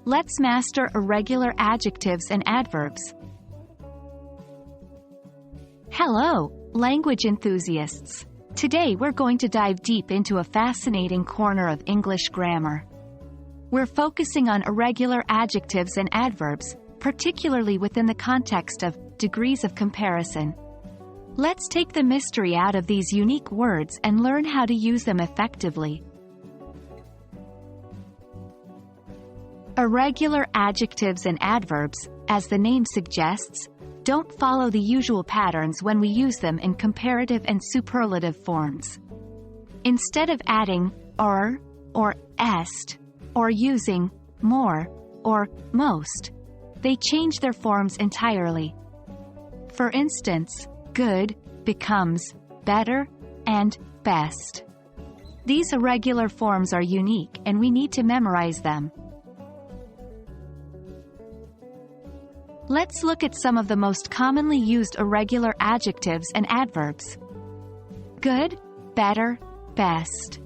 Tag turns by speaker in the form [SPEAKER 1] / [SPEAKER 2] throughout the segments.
[SPEAKER 1] Let's master irregular adjectives and adverbs. Hello, language enthusiasts. Today we're going to dive deep into a fascinating corner of English grammar. We're focusing on irregular adjectives and adverbs, particularly within the context of degrees of comparison. Let's take the mystery out of these unique words and learn how to use them effectively. Irregular adjectives and adverbs, as the name suggests, don't follow the usual patterns when we use them in comparative and superlative forms. Instead of adding or est, or using more or most, they change their forms entirely. For instance, good becomes better and best. These irregular forms are unique and we need to memorize them. Let's look at some of the most commonly used irregular adjectives and adverbs. Good, better, best.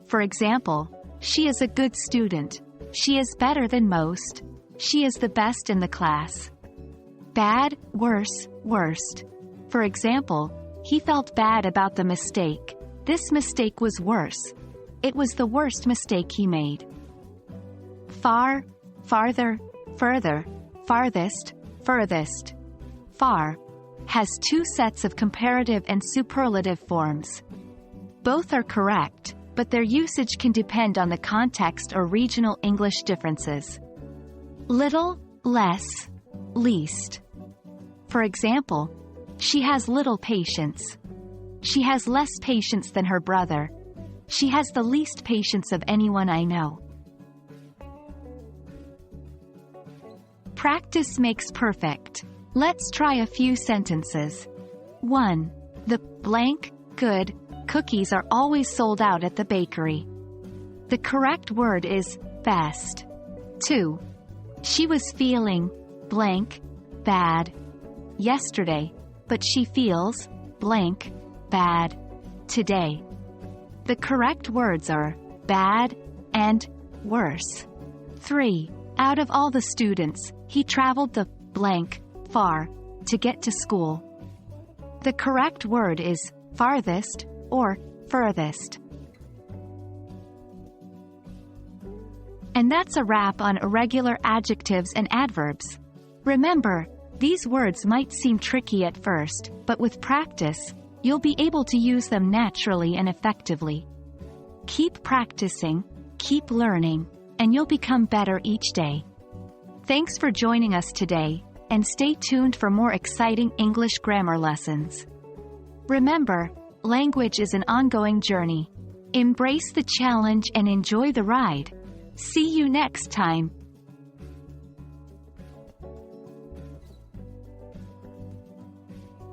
[SPEAKER 1] For example, she is a good student. She is better than most. She is the best in the class. Bad, worse, worst. For example, he felt bad about the mistake. This mistake was worse. It was the worst mistake he made. Far, farther, further, farthest, furthest. Far has two sets of comparative and superlative forms. Both are correct, but their usage can depend on the context or regional English differences. Little, less, least. For example, she has little patience. She has less patience than her brother. She has the least patience of anyone I know. Practice makes perfect. Let's try a few sentences. 1. The blank good cookies are always sold out at the bakery. The correct word is best. 2. She was feeling blank bad yesterday, but she feels blank bad today. The correct words are bad and worse. 3. Out of all the students, he traveled the blank far to get to school. The correct word is farthest or furthest. And that's a wrap on irregular adjectives and adverbs. Remember, these words might seem tricky at first, but with practice, you'll be able to use them naturally and effectively. Keep practicing, keep learning, and you'll become better each day. Thanks for joining us today, and stay tuned for more exciting English grammar lessons. Remember, language is an ongoing journey. Embrace the challenge and enjoy the ride. See you next time.